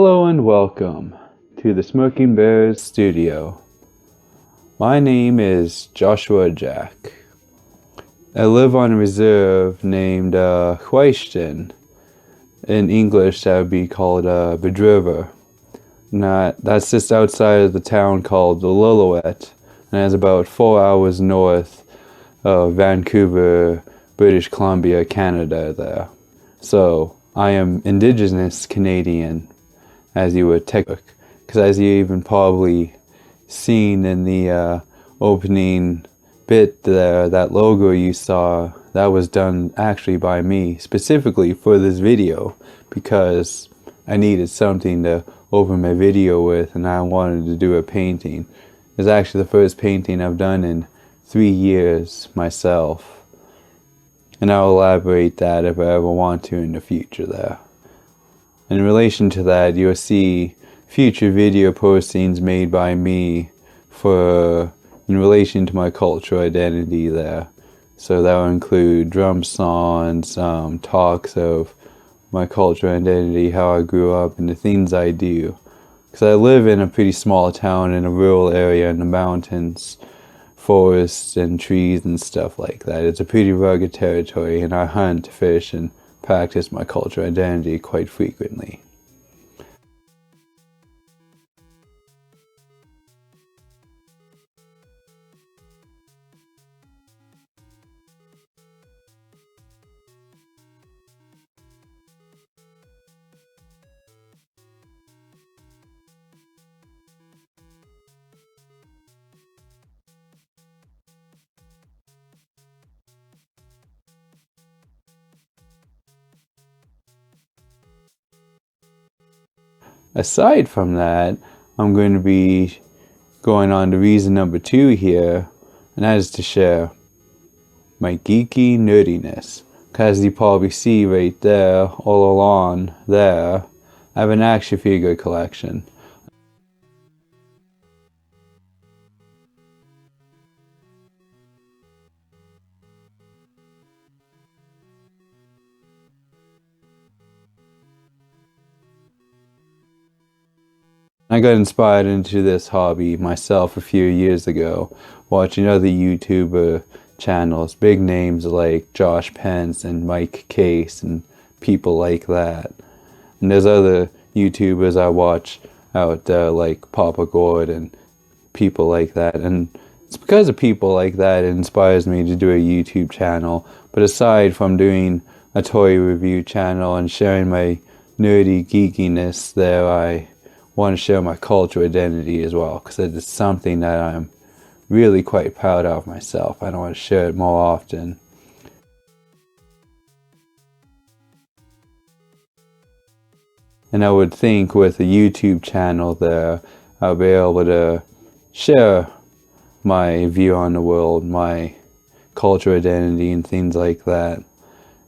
Hello and welcome to the Smirking Bears studio. My name is Joshua Jack. I live on a reserve named Huaishten. In English that would be called Bedriver. That's just outside of the town called Lillooet, and it's about 4 hours north of Vancouver, British Columbia, Canada there. So I am Indigenous Canadian, as you would take, because as you even probably seen in the opening bit there, that logo you saw, that was done actually by me specifically for this video because I needed something to open my video with and I wanted to do a painting. It's actually the first painting I've done in 3 years myself, and I'll elaborate that if I ever want to in the future there. In relation to that, you'll see future video postings made by me in relation to my cultural identity there. So that will include drum songs, talks of my cultural identity, how I grew up, and the things I do. Because I live in a pretty small town in a rural area in the mountains, forests and trees and stuff like that. It's a pretty rugged territory, and I hunt, fish, and practice my cultural identity quite frequently. Aside from that, I'm going to be going on to reason number 2 here, and that is to share my geeky nerdiness. As you probably see right there, all along there, I have an action figure collection. I got inspired into this hobby myself a few years ago, watching other YouTuber channels, big names like Josh Pence and Mike Case and people like that. And there's other YouTubers I watch out there like Papa Gord and people like that. And it's because of people like that it inspires me to do a YouTube channel. But aside from doing a toy review channel and sharing my nerdy geekiness there, I want to share my cultural identity as well, because it's something that I'm really quite proud of myself. I want to share it more often. And I would think with a YouTube channel there, I'll be able to share my view on the world, my cultural identity and things like that.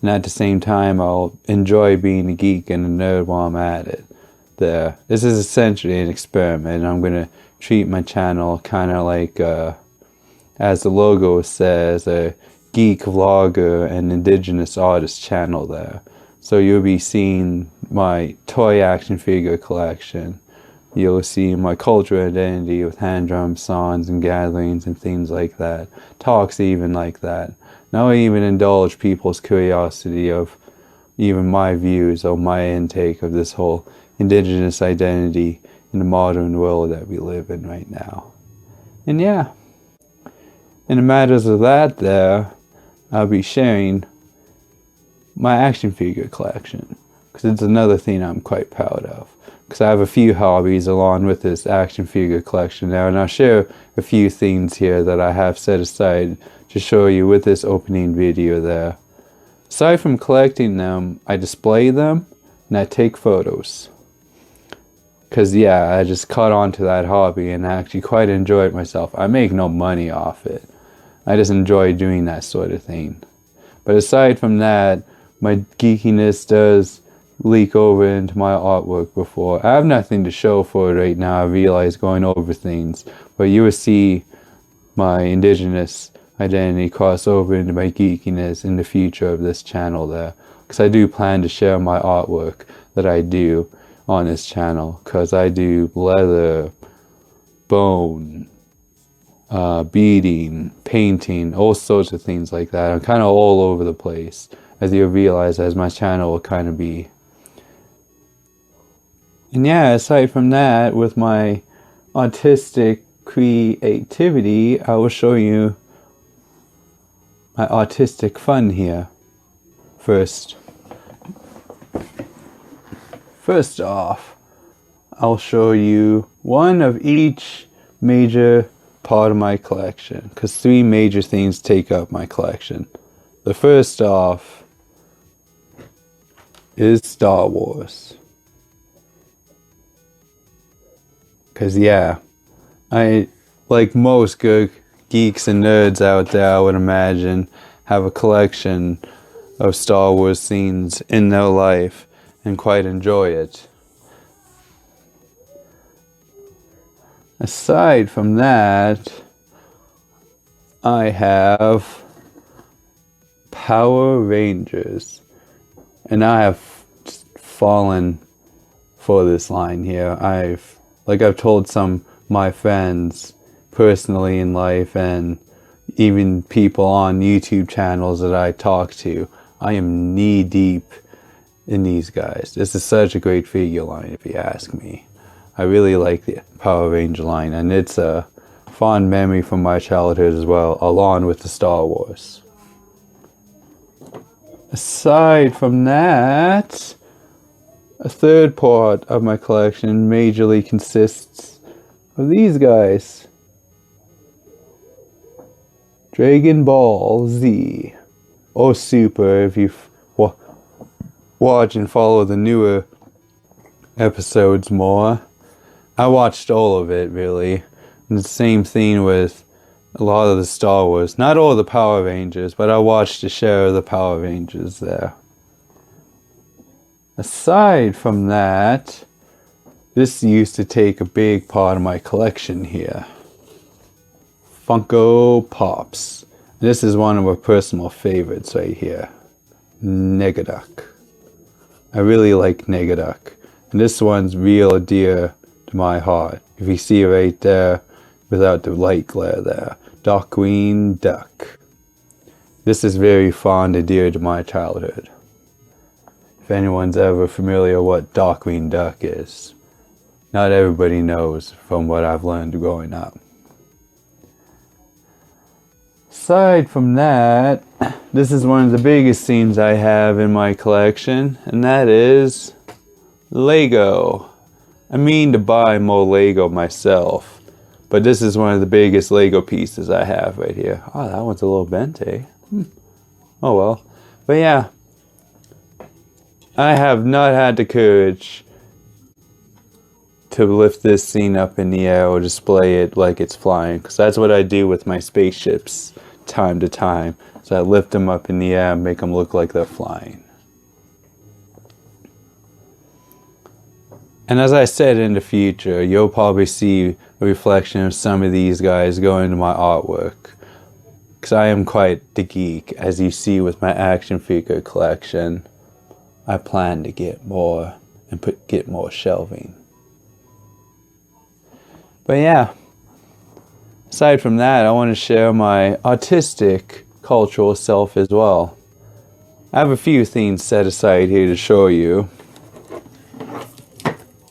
And at the same time, I'll enjoy being a geek and a nerd while I'm at it. This is essentially an experiment. I'm going to treat my channel kind of like, as the logo says, a geek vlogger and indigenous artist channel there. So you'll be seeing my toy action figure collection. You'll see my cultural identity with hand drum songs and gatherings and things like that. Talks even like that. Now I even indulge people's curiosity of even my views or my intake of this whole indigenous identity in the modern world that we live in right now. And yeah, in the matters of that there, I'll be sharing my action figure collection, because it's another thing I'm quite proud of. Because I have a few hobbies along with this action figure collection now, and I'll share a few things here that I have set aside to show you with this opening video there. Aside from collecting them, I display them and I take photos. Because yeah, I just caught on to that hobby and I actually quite enjoy it myself. I make no money off it. I just enjoy doing that sort of thing. But aside from that, my geekiness does leak over into my artwork before. I have nothing to show for it right now, I realize, going over things. But you will see my indigenous identity cross over into my geekiness in the future of this channel there. Because I do plan to share my artwork that I do on this channel, because I do leather, bone, beading, painting, all sorts of things like that. I'm kind of all over the place, as you realize, as my channel will kind of be. And yeah, aside from that, with my artistic creativity, I will show you my artistic fun here. First off, I'll show you one of each major part of my collection, because 3 major things take up my collection. The first off is Star Wars. Because yeah, I, like most good geeks and nerds out there, I would imagine, have a collection of Star Wars scenes in their life and quite enjoy it. Aside from that, I have Power Rangers, and I have fallen for this line here. I've told some of my friends personally in life, and even people on YouTube channels that I talk to, I am knee deep in these guys. This is such a great figure line, if you ask me. I really like the Power Ranger line, and it's a fond memory from my childhood as well, along with the Star Wars. Aside from that, a third part of my collection majorly consists of these guys. Dragon Ball Z, or Super if you watch and follow the newer episodes more. I watched all of it, really. And the same thing with a lot of the Star Wars. Not all the Power Rangers, but I watched a share of the Power Rangers there. Aside from that, this used to take a big part of my collection here. Funko Pops. This is one of my personal favorites right here. Negaduck. I really like Negaduck. And this one's real dear to my heart. If you see it right there, without the light glare there. Darkwing Duck. This is very fond and dear to my childhood. If anyone's ever familiar what Darkwing Duck is. Not everybody knows from what I've learned growing up. Aside from that, this is one of the biggest scenes I have in my collection, and that is Lego. I mean to buy more Lego myself, but this is one of the biggest Lego pieces I have right here. Oh, that one's a little bent, eh? Oh well. But yeah, I have not had the courage to lift this scene up in the air or display it like it's flying, because that's what I do with my spaceships time to time. So I lift them up in the air and make them look like they're flying. And as I said, in the future, you'll probably see a reflection of some of these guys go into my artwork. Because I am quite the geek, as you see with my action figure collection. I plan to get more and get more shelving. But yeah, aside from that, I want to share my artistic, cultural self as well. I have a few things set aside here to show you.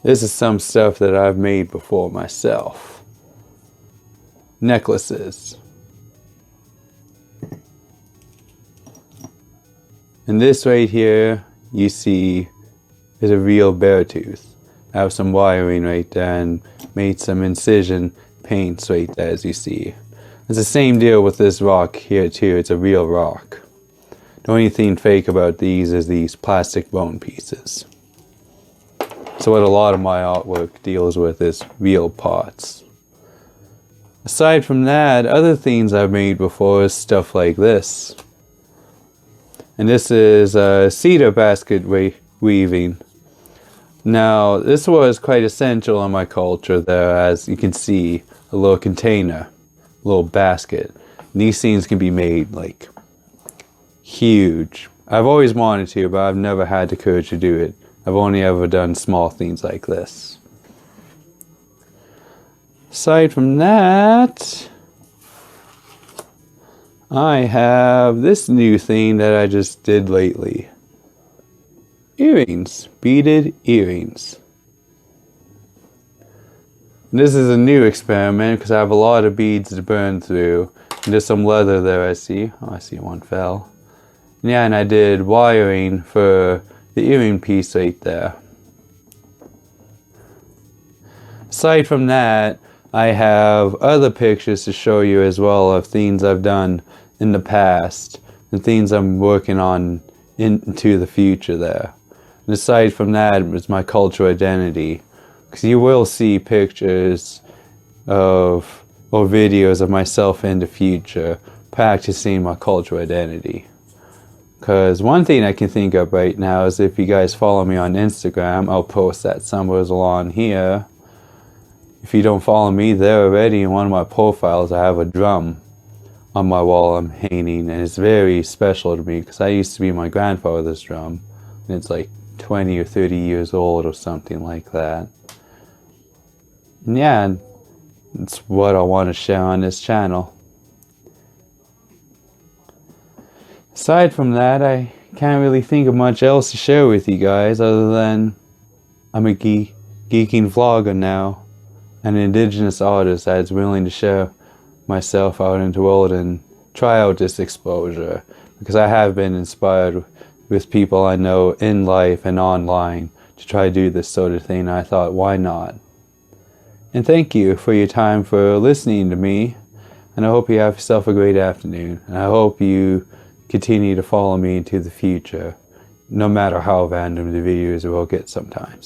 This is some stuff that I've made before myself. Necklaces. And this right here, you see, is a real bear tooth. I have some wiring right there and made some incision paints right there, as you see. It's the same deal with this rock here too. It's a real rock. The only thing fake about these is these plastic bone pieces. So what a lot of my artwork deals with is real parts. Aside from that, other things I've made before is stuff like this. And this is cedar basket weaving. Now, this was quite essential in my culture there, as you can see, a little container, a little basket. And these things can be made like huge. I've always wanted to, but I've never had the courage to do it. I've only ever done small things like this. Aside from that, I have this new thing that I just did lately. Earrings. Beaded earrings. This is a new experiment because I have a lot of beads to burn through. And there's some leather there I see. Oh, I see one fell. Yeah, and I did wiring for the earring piece right there. Aside from that, I have other pictures to show you as well of things I've done in the past and things I'm working on into the future there. And aside from that is my cultural identity. Because you will see pictures of or videos of myself in the future practicing my cultural identity. Because one thing I can think of right now is if you guys follow me on Instagram, I'll post that somewhere along here. If you don't follow me there already, in one of my profiles I have a drum on my wall I'm hanging, and it's very special to me because I used to be my grandfather's drum, and it's like 20 or 30 years old or something like that. And yeah, it's what I want to share on this channel. Aside from that, I can't really think of much else to share with you guys other than I'm a geeking vlogger now, an indigenous artist that's willing to share myself out into the world and try out this exposure, because I have been inspired with people I know in life and online to try to do this sort of thing, and I thought, why not? And thank you for your time for listening to me, and I hope you have yourself a great afternoon, and I hope you continue to follow me into the future, no matter how random the videos will get sometimes.